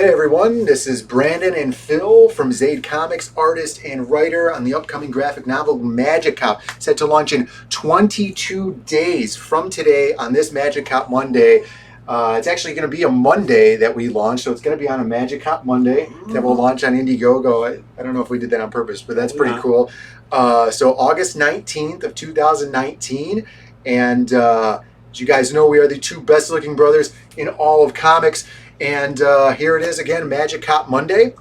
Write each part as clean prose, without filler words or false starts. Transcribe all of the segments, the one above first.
Hey everyone, this is Brandon and Phil from Zaid Comics, artist and writer on the upcoming graphic novel Magic Cop, set to launch in 22 days from today on this Magic Cop Monday. It's actually going to be a Monday that we launch, so it's going to be on a Magic Cop Monday that will launch on Indiegogo. I don't know if we did that on purpose, but that's pretty cool. So August 19th of 2019, and as you guys know, we are the two best looking brothers in all of comics. And here it is again, Magic Cop Monday.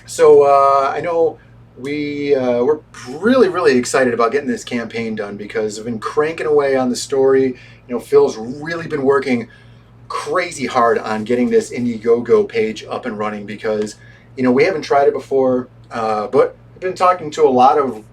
So I know we're really excited about getting this campaign done because I've been cranking away on the story. You know, Phil's really been working crazy hard on getting this Indiegogo page up and running because, you know, we haven't tried it before, but I've been talking to a lot of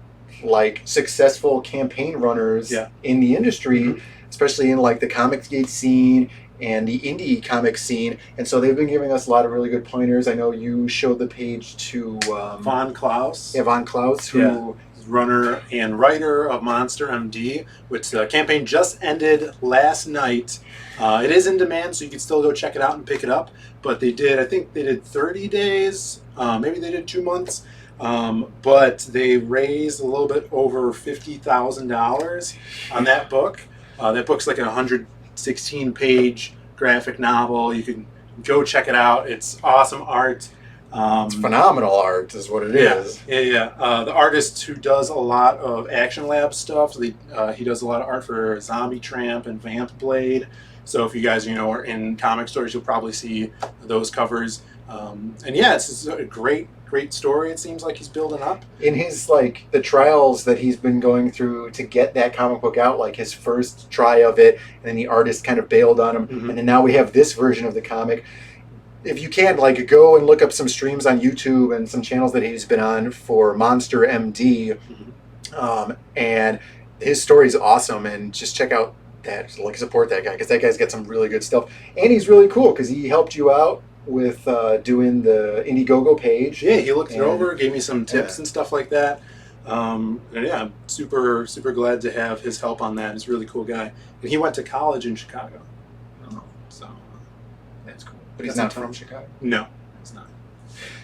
like successful campaign runners in the industry, especially in like the Comicsgate scene and the indie comic scene, and so they've been giving us a lot of really good pointers. I know you showed the page to Von Klaus. Yeah, Von Klaus, who runner and writer of Monster MD, which campaign just ended last night. It is in demand, so you can still go check it out and pick it up. But they did, I think they did 30 days, maybe they did 2 months, but they raised a little bit over $50,000 on that book. That book's like a 116-page graphic novel. You can go check it out. It's awesome art. It's phenomenal art is what it is. The artist who does a lot of Action Lab stuff, so he does a lot of art for Zombie Tramp and Vamp Blade. So if you guys, you know, are in comic stores, you'll probably see those covers. And yeah, it's a great story. It seems like he's building up. In his, like, the trials that he's been going through to get that comic book out, like his first try of it, and then the artist kind of bailed on him, and then now we have this version of the comic. If you can, like, go and look up some streams on YouTube and some channels that he's been on for Monster MD, and his story is awesome, and just check out that, like, support that guy, because that guy's got some really good stuff, and he's really cool, because he helped you out with doing the Indiegogo page. Yeah, he looked it over, gave me some tips and stuff like that. And yeah, I'm super glad to have his help on that. He's a really cool guy. And he went to college in Chicago. So that's cool. But he's not from Chicago? No, he's not.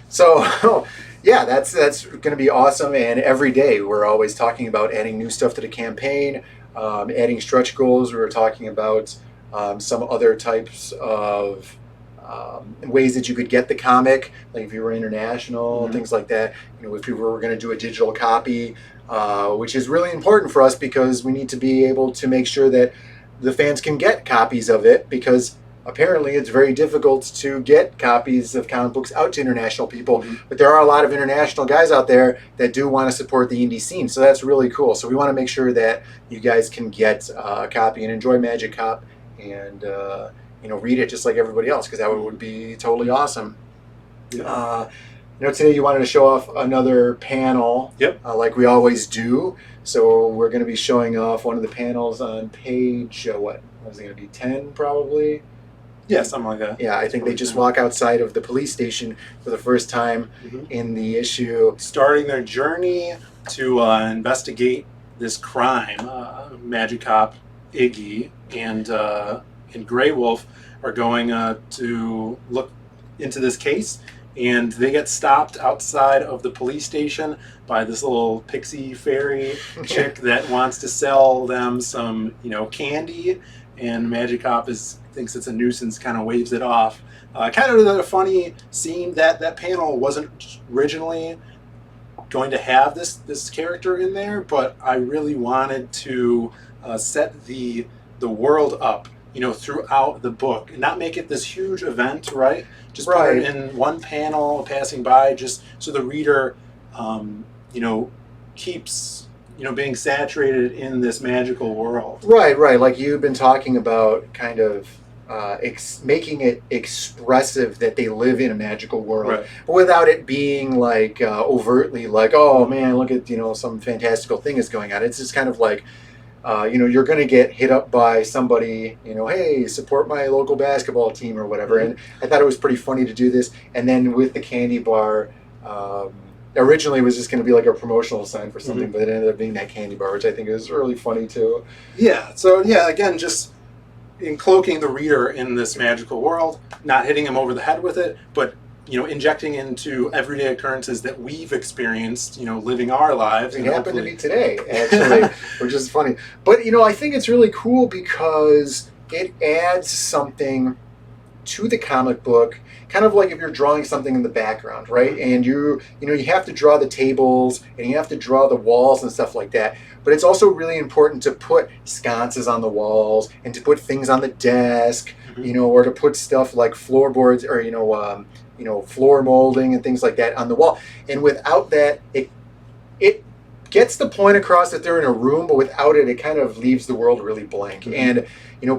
So, yeah, that's going to be awesome. And every day we're always talking about adding new stuff to the campaign, adding stretch goals. We were talking about some other types of ways that you could get the comic, like if you were international, things like that. You know, if people were going to do a digital copy, which is really important for us because we need to be able to make sure that the fans can get copies of it, because apparently it's very difficult to get copies of comic books out to international people. But there are a lot of international guys out there that do want to support the indie scene, so that's really cool. So we want to make sure that you guys can get a copy and enjoy Magic Cop and you know, read it just like everybody else, because that would be totally awesome. You know, today you wanted to show off another panel, like we always do. So we're going to be showing off one of the panels on page, what was it going to be, 10 probably? Yeah, something like that. Yeah, I think they just walk outside of the police station for the first time in the issue. Starting their journey to investigate this crime. Magic Cop, Iggy, and Grey Wolf are going to look into this case, and they get stopped outside of the police station by this little pixie fairy chick that wants to sell them some, you know, candy, and Magic Cop thinks it's a nuisance, kind of waves it off. Kind of a funny scene. That panel wasn't originally going to have this character in there, but I really wanted to set the world up, you know, throughout the book, and not make it this huge event, right? Just put it in one panel passing by, just so the reader, you know, keeps, you know, being saturated in this magical world. Right. Like you've been talking about, kind of making it expressive that they live in a magical world, without it being like overtly like, oh man, look at, you know, some fantastical thing is going on. It's just kind of like, you know, you're going to get hit up by somebody, you know, hey, support my local basketball team or whatever. And I thought it was pretty funny to do this. And then with the candy bar, originally it was just going to be like a promotional sign for something, but it ended up being that candy bar, which I think is really funny too. Yeah. So yeah, again, just in cloaking the reader in this magical world, not hitting him over the head with it, but injecting into everyday occurrences that we've experienced, living our lives. It happened to me today, actually, which is funny. But, I think it's really cool because it adds something to the comic book, kind of like if you're drawing something in the background, right? And you have to draw the tables and you have to draw the walls and stuff like that. But it's also really important to put sconces on the walls and to put things on the desk, or to put stuff like floorboards or floor molding and things like that on the wall. And without that, it gets the point across that they're in a room, but without it, it kind of leaves the world really blank. And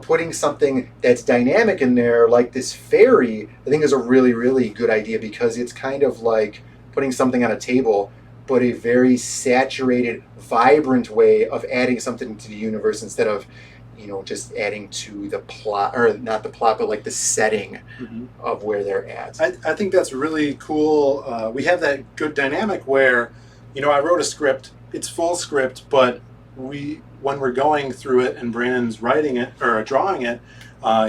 putting something that's dynamic in there, like this fairy, I think is a really, really good idea because it's kind of like putting something on a table, but a very saturated, vibrant way of adding something to the universe instead of, just adding to the plot, or not the plot, but like the setting of where they're at. I think that's really cool. We have that good dynamic where, I wrote a script, it's full script, but when we're going through it and Brandon's writing it or drawing it,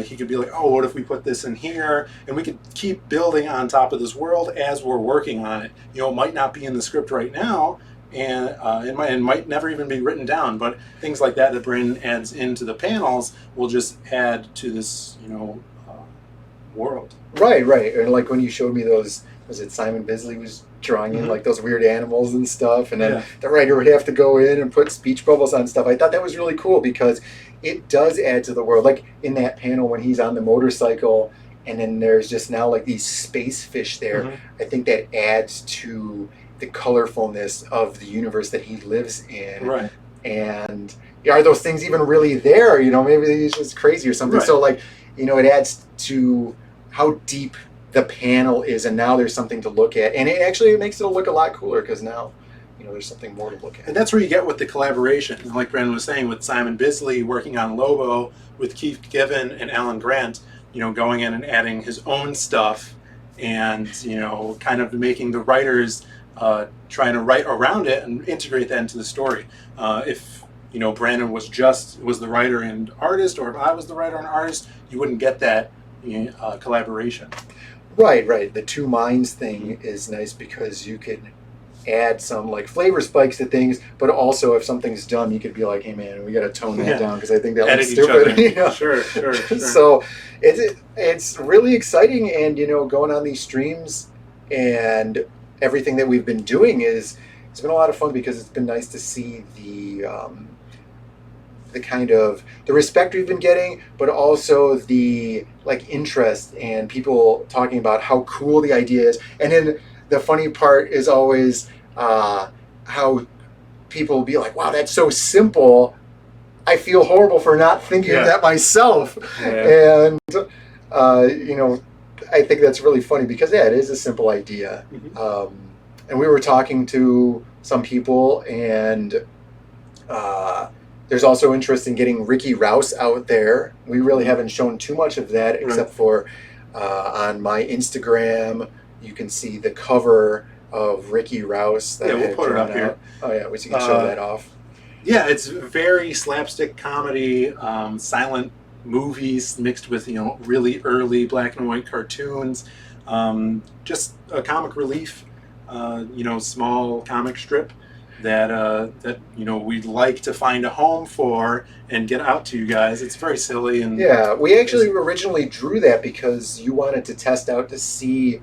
he could be like, oh, what if we put this in here? And we could keep building on top of this world as we're working on it. It might not be in the script right now, and it might never even be written down, but things like that Brandon adds into the panels will just add to this, world. Right. And like when you showed me those, was it Simon Bisley was drawing in like those weird animals and stuff, and then the writer would have to go in and put speech bubbles on stuff. I thought that was really cool because it does add to the world. Like in that panel when he's on the motorcycle and then there's just now like these space fish there, I think that adds to the colorfulness of the universe that he lives in. Right. And are those things even really there? Maybe he's just crazy or something. Right. So like, it adds to how deep the panel is, and now there's something to look at, and it makes it look a lot cooler because now there's something more to look at. And that's where you get with the collaboration, like Brandon was saying, with Simon Bisley working on Lobo, with Keith Given and Alan Grant, going in and adding his own stuff, and kind of making the writers trying to write around it and integrate that into the story. If Brandon was the writer and artist, or if I was the writer and artist, you wouldn't get that collaboration. Right. The two minds thing is nice because you can add some like flavor spikes to things, but also if something's dumb, you could be like, hey man, we got to tone that down because I think that looks stupid. Sure. So it's really exciting, and going on these streams and everything that we've been doing it's been a lot of fun because it's been nice to see the kind of the respect we've been getting, but also the like interest and people talking about how cool the idea is. And then the funny part is always how people will be like, wow, that's so simple. I feel horrible for not thinking of that myself. And I think that's really funny because it is a simple idea. And we were talking to some people, and there's also interest in getting Ricky Rouse out there. We really haven't shown too much of that, except for on my Instagram, you can see the cover of Ricky Rouse. That we'll put it up here. Oh yeah, we can show that off. Yeah, it's very slapstick comedy, silent movies mixed with really early black and white cartoons. Just a comic relief, small comic strip that we'd like to find a home for and get out to you guys. It's very silly, and we actually originally drew that because you wanted to test out to see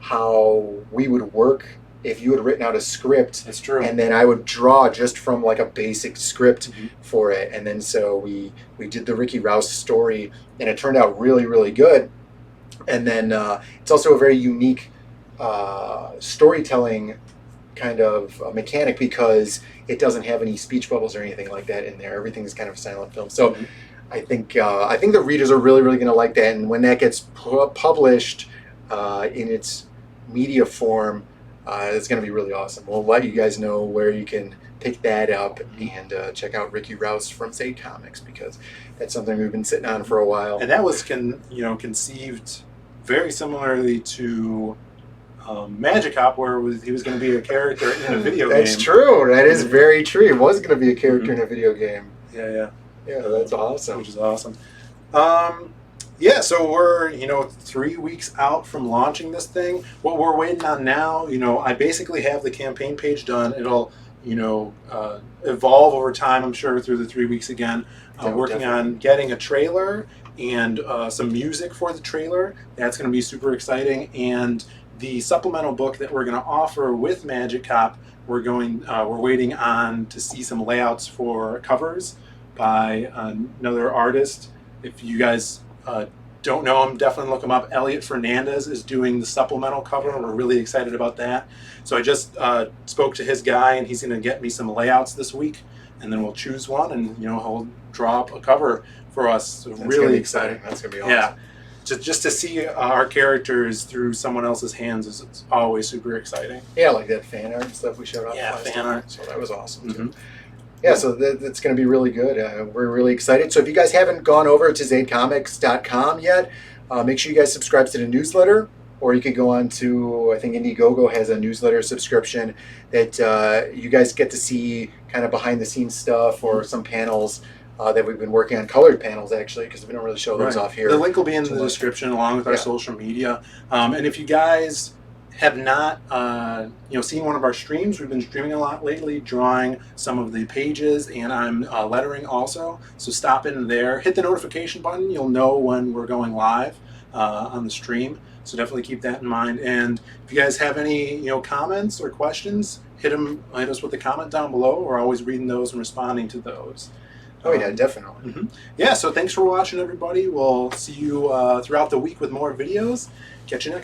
how we would work if you had written out a script. That's true. And then I would draw just from like a basic script for it, and then so we did the Ricky Rouse story, and it turned out really, really good. And then it's also a very unique storytelling kind of mechanic because it doesn't have any speech bubbles or anything like that in there. Everything is kind of silent film. So I think the readers are really, really going to like that. And when that gets published in its media form, it's going to be really awesome. We'll let you guys know where you can pick that up and check out Ricky Rouse from Zaid Comics, because that's something we've been sitting on for a while. And that was conceived very similarly to Magic Cop, where he was going to be a character in a video game. That's true. That is very true. He was going to be a character in a video game. Yeah, that's awesome. Which is awesome. Yeah, so we're 3 weeks out from launching this thing. What we're waiting on now, I basically have the campaign page done. It'll evolve over time, I'm sure, through the 3 weeks again. Working on getting a trailer and some music for the trailer. That's going to be super exciting. And the supplemental book that we're going to offer with Magic Cop, we're waiting on to see some layouts for covers by another artist. If you guys don't know him, definitely look him up. Elliot Fernandez is doing the supplemental cover. We're really excited about that. So I just spoke to his guy, and he's going to get me some layouts this week, and then we'll choose one, and he'll draw up a cover for us. So That's really exciting. That's going to be awesome. Yeah. Just to see our characters through someone else's hands is always super exciting. Yeah, like that fan art and stuff we showed off. Yeah, fan art. So that was awesome too. Mm-hmm. Yeah, so that's going to be really good. We're really excited. So if you guys haven't gone over to zaidcomics.com yet, make sure you guys subscribe to the newsletter, or you could go on to, I think Indiegogo has a newsletter subscription that you guys get to see kind of behind the scenes stuff or some panels that we've been working on, colored panels actually, because we don't really show those off here. The link will be in the description along with our social media. And if you guys have not seen one of our streams, we've been streaming a lot lately, drawing some of the pages, and I'm lettering also. So stop in there, hit the notification button. You'll know when we're going live on the stream. So definitely keep that in mind. And if you guys have any comments or questions, hit us with the comment down below. We're always reading those and responding to those. Oh yeah, definitely. Mm-hmm. Yeah, so thanks for watching, everybody. We'll see you throughout the week with more videos. Catch you next time.